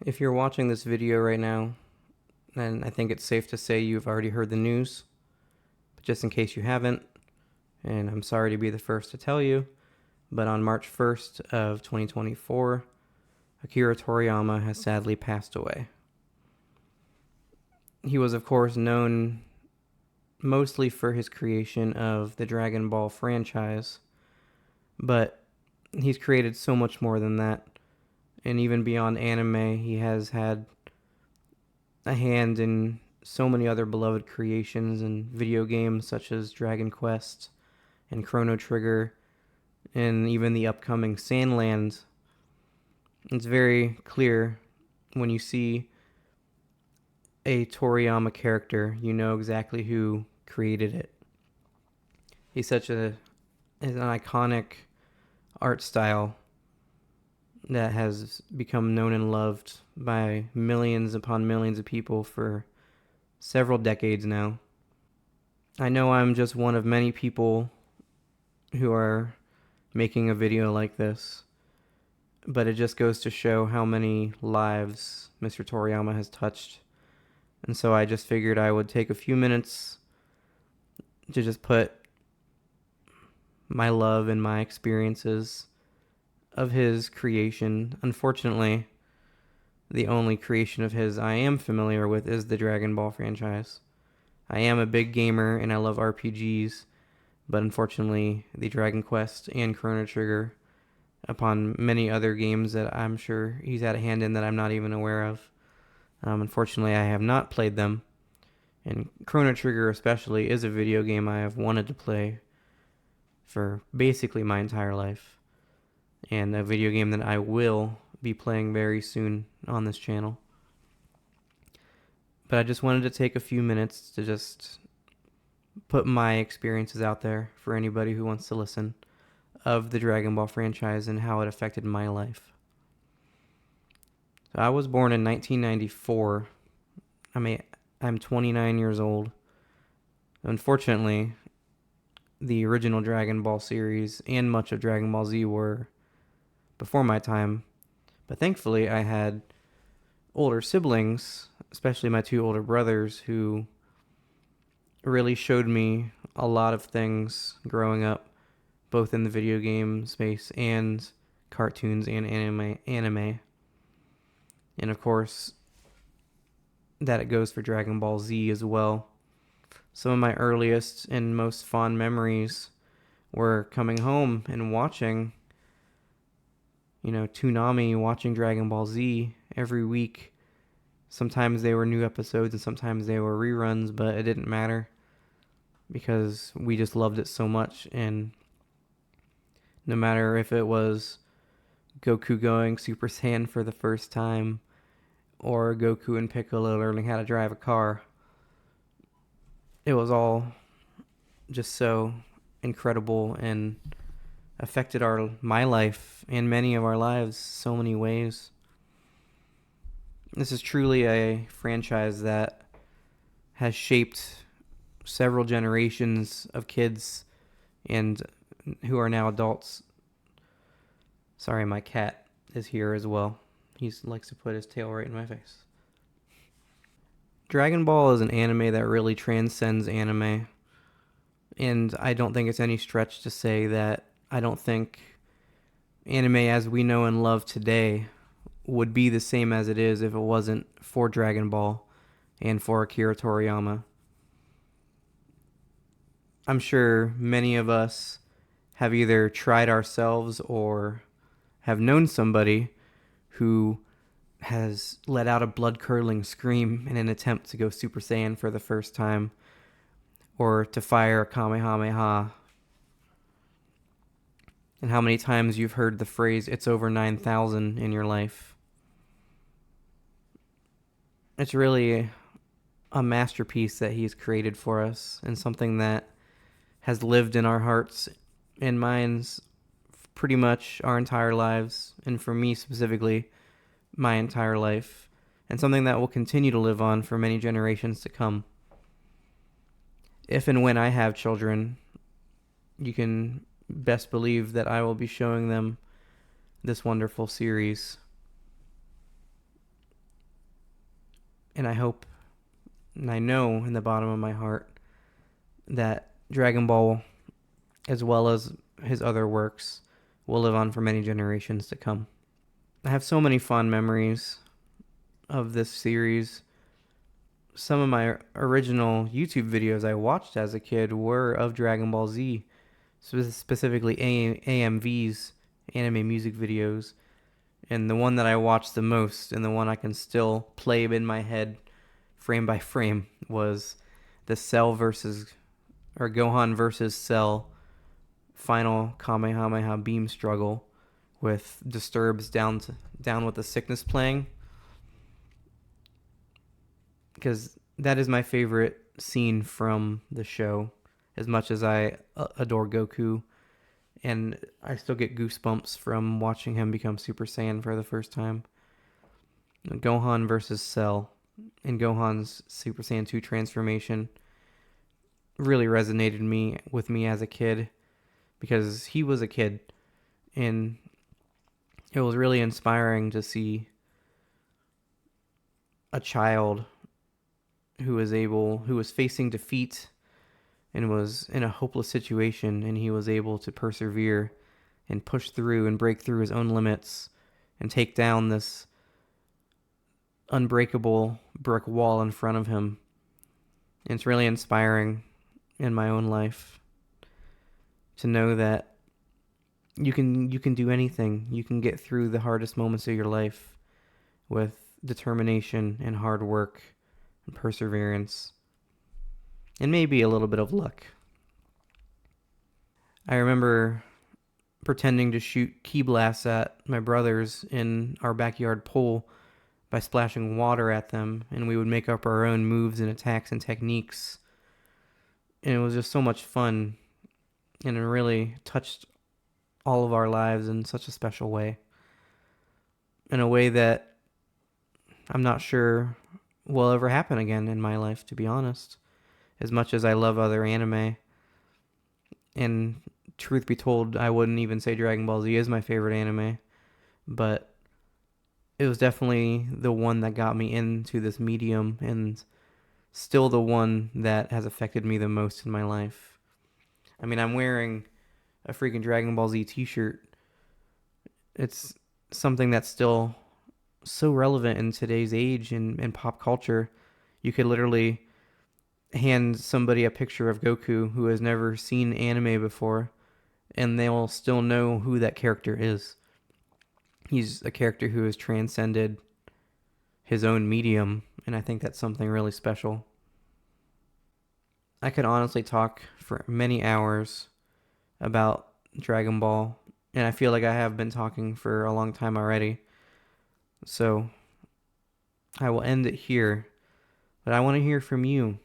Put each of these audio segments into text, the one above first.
If you're watching this video right now, then I think it's safe to say you've already heard the news. But just in case you haven't, and I'm sorry to be the first to tell you, but on March 1st of 2024, Akira Toriyama has sadly passed away. He was, of course, known mostly for his creation of the Dragon Ball franchise, but he's created so much more than that. And even beyond anime, he has had a hand in so many other beloved creations and video games such as Dragon Quest and Chrono Trigger and even the upcoming Sandland. It's very clear when you see a Toriyama character, you know exactly who created it. He's an iconic art style that has become known and loved by millions upon millions of people for several decades now. I know I'm just one of many people who are making a video like this, but it just goes to show how many lives Mr. Toriyama has touched. And so I just figured I would take a few minutes to just put my love and my experiences of his creation. Unfortunately, the only creation of his I am familiar with is the Dragon Ball franchise. I am a big gamer and I love RPGs, but unfortunately, the Dragon Quest and Chrono Trigger, upon many other games that I'm sure he's had a hand in that I'm not even aware of, unfortunately, I have not played them. And Chrono Trigger especially is a video game I have wanted to play for basically my entire life, and a video game that I will be playing very soon on this channel. But I just wanted to take a few minutes to just put my experiences out there for anybody who wants to listen of the Dragon Ball franchise and how it affected my life. So I was born in 1994. I'm 29 years old. Unfortunately, the original Dragon Ball series and much of Dragon Ball Z were before my time. But thankfully, I had older siblings, especially my two older brothers, who really showed me a lot of things growing up, both in the video game space and cartoons and anime. And of course, that it goes for Dragon Ball Z as well. Some of my earliest and most fond memories were coming home and watching, Toonami, watching Dragon Ball Z every week. Sometimes they were new episodes and sometimes they were reruns, but it didn't matter because we just loved it so much. And no matter if it was Goku going Super Saiyan for the first time or Goku and Piccolo learning how to drive a car, it was all just so incredible and affected my life and many of our lives so many ways. This is truly a franchise that has shaped several generations of kids and who are now adults. Sorry, my cat is here as well. He likes to put his tail right in my face. Dragon Ball is an anime that really transcends anime. And I don't think it's any stretch to say that I don't think anime as we know and love today would be the same as it is if it wasn't for Dragon Ball and for Akira Toriyama. I'm sure many of us have either tried ourselves or have known somebody who has let out a blood-curdling scream in an attempt to go Super Saiyan for the first time, or to fire a Kamehameha. And how many times you've heard the phrase, "It's over 9,000" in your life. It's really a masterpiece that he's created for us, and something that has lived in our hearts and minds pretty much our entire lives, and for me specifically, my entire life, and something that will continue to live on for many generations to come. If and when I have children, you can best believe that I will be showing them this wonderful series. And I hope, and I know in the bottom of my heart, that Dragon Ball, as well as his other works, will live on for many generations to come. I have so many fond memories of this series. Some of my original YouTube videos I watched as a kid were of Dragon Ball Z, specifically AMV's, anime music videos. And the one that I watched the most, and the one I can still play in my head frame by frame, was the Gohan versus Cell final Kamehameha beam struggle with Disturbed's down with the sickness playing, because that is my favorite scene from the show. As much as I adore Goku, and I still get goosebumps from watching him become Super Saiyan for the first time. Gohan versus Cell, and Gohan's Super Saiyan 2 transformation really resonated with me as a kid, because he was a kid, and it was really inspiring to see a child who was facing defeat and was in a hopeless situation, and he was able to persevere and push through and break through his own limits and take down this unbreakable brick wall in front of him. And it's really inspiring in my own life to know that you can do anything. You can get through the hardest moments of your life with determination and hard work and perseverance, and maybe a little bit of luck. I remember pretending to shoot key blasts at my brothers in our backyard pool by splashing water at them, and we would make up our own moves and attacks and techniques. And it was just so much fun, and it really touched all of our lives in such a special way. In a way that I'm not sure will ever happen again in my life, to be honest. As much as I love other anime, and truth be told, I wouldn't even say Dragon Ball Z is my favorite anime, but it was definitely the one that got me into this medium, and still the one that has affected me the most in my life. I mean, I'm wearing a freaking Dragon Ball Z t-shirt. It's something that's still so relevant in today's age and pop culture. You could literally hand somebody a picture of Goku who has never seen anime before, and they'll still know who that character is. He's a character who has transcended his own medium, and I think that's something really special. I could honestly talk for many hours about Dragon Ball, and I feel like I have been talking for a long time already. So I will end it here, but I want to hear from you.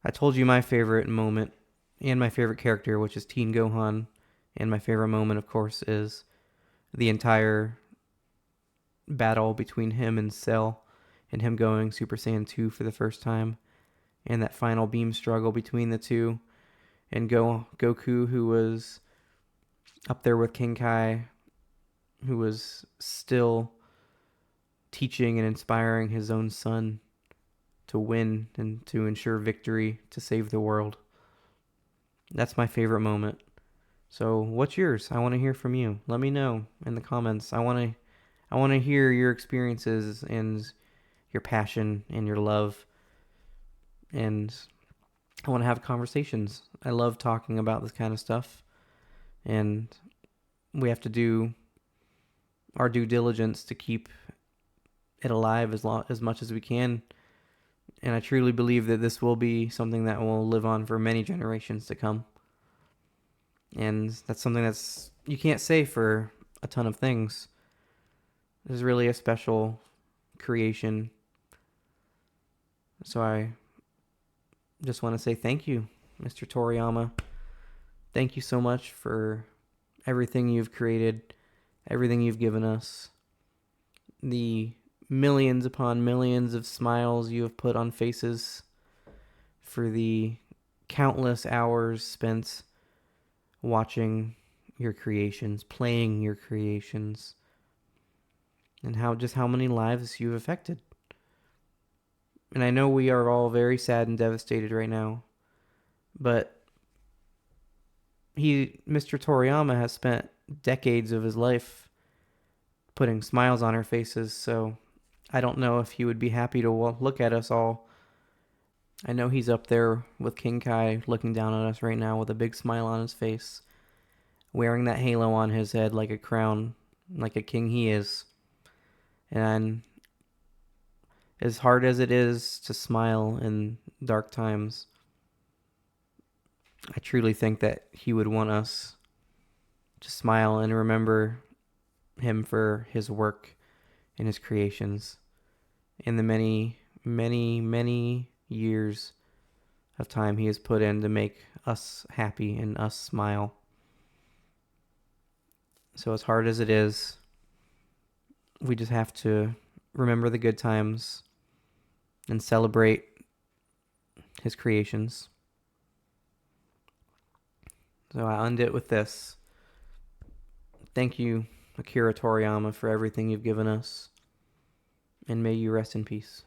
I told you my favorite moment and my favorite character, which is Teen Gohan, and my favorite moment, of course, is the entire battle between him and Cell, and him going Super Saiyan 2 for the first time, and that final beam struggle between the two, and Goku, who was up there with King Kai, who was still teaching and inspiring his own son to win and to ensure victory to save the world. That's my favorite moment. So what's yours? I want to hear from you. Let me know in the comments. I want to hear your experiences and your passion and your love, and I want to have conversations. I love talking about this kind of stuff, and we have to do our due diligence to keep it alive as much as we can. And I truly believe that this will be something that will live on for many generations to come. And that's something that's you can't say for a ton of things. This is really a special creation. So I just want to say thank you, Mr. Toriyama. Thank you so much for everything you've created, everything you've given us, the millions upon millions of smiles you have put on faces, for the countless hours spent watching your creations, playing your creations, and how many lives you've affected. And I know we are all very sad and devastated right now, but Mr. Toriyama has spent decades of his life putting smiles on our faces, so I don't know if he would be happy to look at us all. I know he's up there with King Kai looking down on us right now with a big smile on his face, wearing that halo on his head like a crown, like a king he is. And as hard as it is to smile in dark times, I truly think that he would want us to smile and remember him for his work and his creations in the many, many, many years of time he has put in to make us happy and us smile. So, as hard as it is, we just have to remember the good times and celebrate his creations. So, I end it with this. Thank you, Akira Toriyama, for everything you've given us, and may you rest in peace.